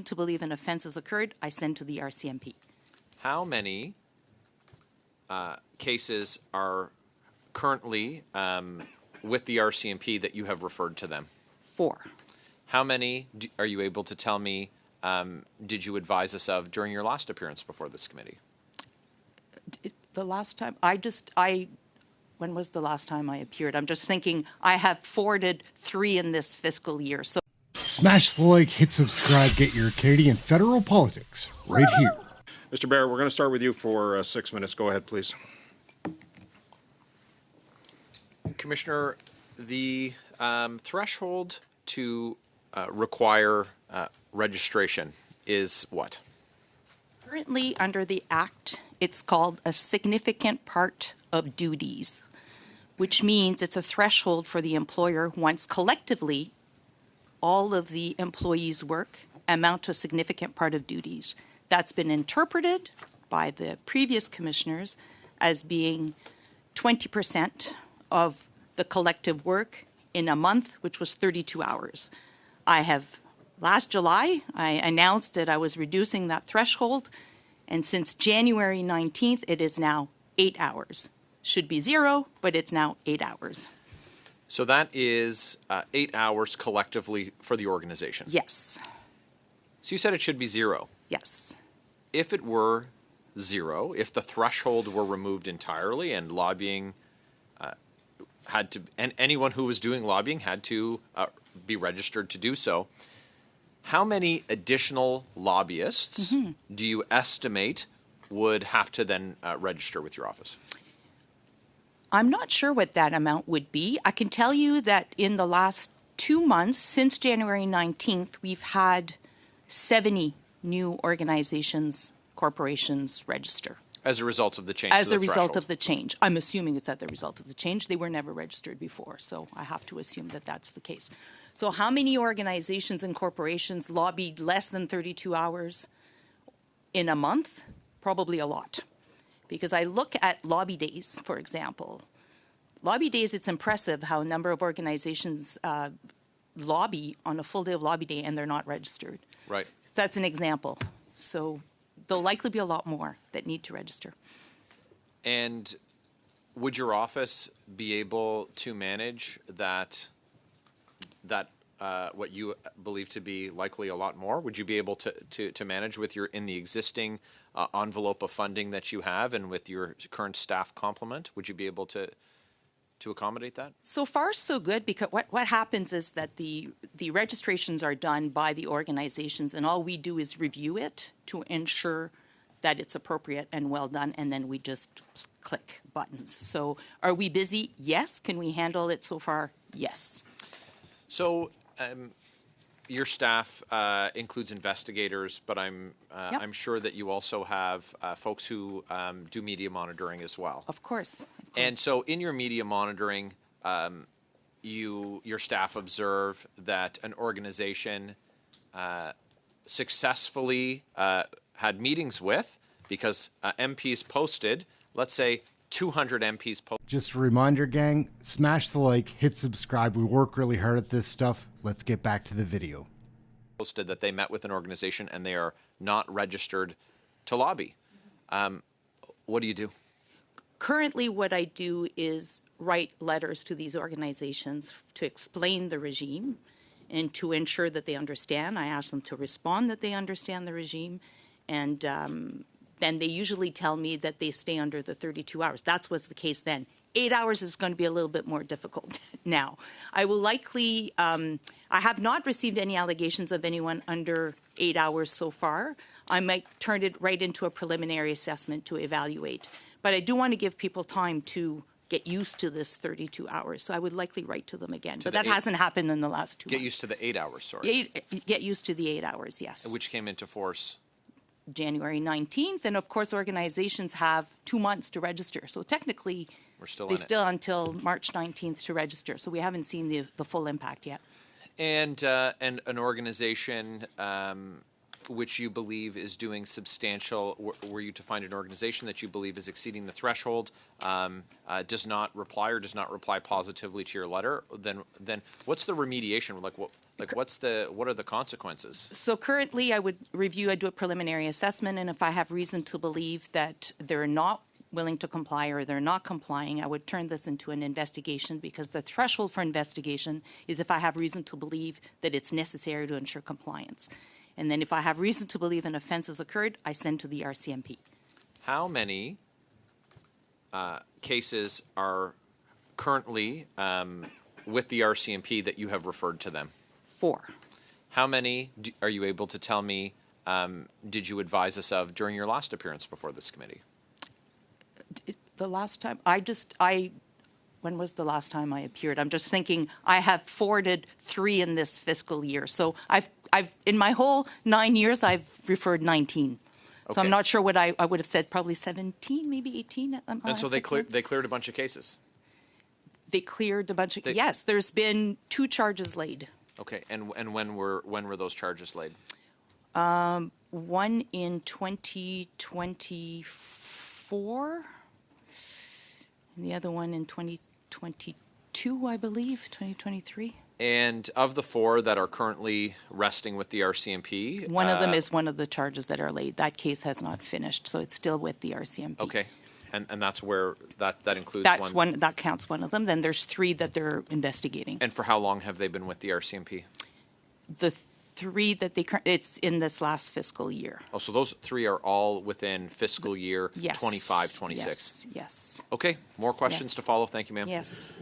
to believe an offense has occurred, I send to the RCMP. How many cases are currently with the RCMP that you have referred to them? 4. How many are you able to tell me did you advise us of during your last appearance before this committee? The last time, when was the last time I appeared? I'm just thinking I have forwarded 3 in this fiscal year. So Smash the like, hit subscribe, get your Canadian federal politics right here. Mr. Barrett, we're going to start with you for 6 minutes. Go ahead, please. Commissioner, the threshold to require registration is what? currently under the Act, it's called a significant part of duties, which means it's a threshold for the employer once collectively all of the employees' work amount to a significant part of duties. That's been interpreted by the previous commissioners as being 20% of the collective work in a month, which was 32 hours. Last July, I announced that I was reducing that threshold, and since January 19th, it is now 8 hours. Should be 0, but it's now 8 hours. So that is 8 hours collectively for the organization? Yes. So you said it should be 0? Yes. If it were 0, if the threshold were removed entirely and lobbying had to, and anyone who was doing lobbying had to be registered to do so, how many additional lobbyists do you estimate would have to then register with your office? I'm not sure what that amount would be. I can tell you that in the last 2 months, since January 19th, we've had 70 new organizations, corporations register. As a result of the change As to the a result threshold. of the change. I'm assuming it's as a result of the change. They were never registered before, so I have to assume that that's the case. So how many organizations and corporations lobbied less than 32 hours in a month? Probably a lot. Because I look at lobby days, for example. Lobby days, it's impressive how a number of organizations lobby on a full day of lobby day and they're not registered. Right. That's an example. So there'll likely be a lot more that need to register. And would your office be able to manage that what you believe to be likely a lot more? Would you be able to manage with in the existing envelope of funding that you have and with your current staff complement? Would you be able to accommodate that? So far, so good, because what happens is that the registrations are done by the organizations, and all we do is review it to ensure that it's appropriate and well done, and then we just click buttons. So are we busy? Yes. Can we handle it so far? Yes. So your staff includes investigators, but I'm sure that you also have folks who do media monitoring as well. Of course. And so in your media monitoring, your staff observe that an organization successfully had meetings with, because MPs posted, let's say 200 MPs posted. Just a reminder, gang, smash the like, hit subscribe. We work really hard at this stuff. Let's get back to the video. Posted that they met with an organization and they are not registered to lobby. What do you do? Currently, what I do is write letters to these organizations to explain the regime and to ensure that they understand. I ask them to respond that they understand the regime, and then they usually tell me that they stay under the 32 hours. That was the case then. 8 hours is going to be a little bit more difficult now. I will likely, I have not received any allegations of anyone under 8 hours so far. I might turn it right into a preliminary assessment to evaluate. But I do want to give people time to get used to this 32 hours. So I would likely write to them again. But that hasn't happened in the last 2 months. Get used to the 8 hours, sorry. Get used to the 8 hours, yes. Which came into force? January 19th. And of course, organizations have 2 months to register. So technically, they still until March 19th to register. So we haven't seen the full impact yet. And an organization which you believe is doing substantial, were you to find an organization that you believe is exceeding the threshold, does not reply positively to your letter, then what's the remediation? Like, Like, what are the consequences? So currently, I do a preliminary assessment, and if I have reason to believe that they're not willing to comply or they're not complying, I would turn this into an investigation, because the threshold for investigation is if I have reason to believe that it's necessary to ensure compliance. And then if I have reason to believe an offense has occurred, I send to the RCMP. How many cases are currently with the RCMP that you have referred to them? 4. How many are you able to tell me did you advise us of during your last appearance before this committee? The last time, when was the last time I appeared? I'm just thinking, I have forwarded 3 in this fiscal year. So I've in my whole 9 years, I've referred 19. So I'm Okay. not sure what I would have said, probably 17, maybe 18. And so they cleared a bunch of cases. They cleared a bunch of, yes, there's been 2 charges laid. Okay, and when were those charges laid? One in 2024, and the other one in 2022, I believe, 2023. And of the 4 that are currently resting with the RCMP, One of them is one of the charges that are laid. That case has not finished, so it's still with the RCMP. okay, and that's where that includes That's one that counts one of them. Then there's 3 that they're investigating. And for how long have they been with the RCMP? The 3 that it's in this last fiscal year. Oh, so those 3 are all within fiscal year Yes. 25, 26. Yes. Okay, more questions Yes. to follow. Thank you, ma'am. Yes.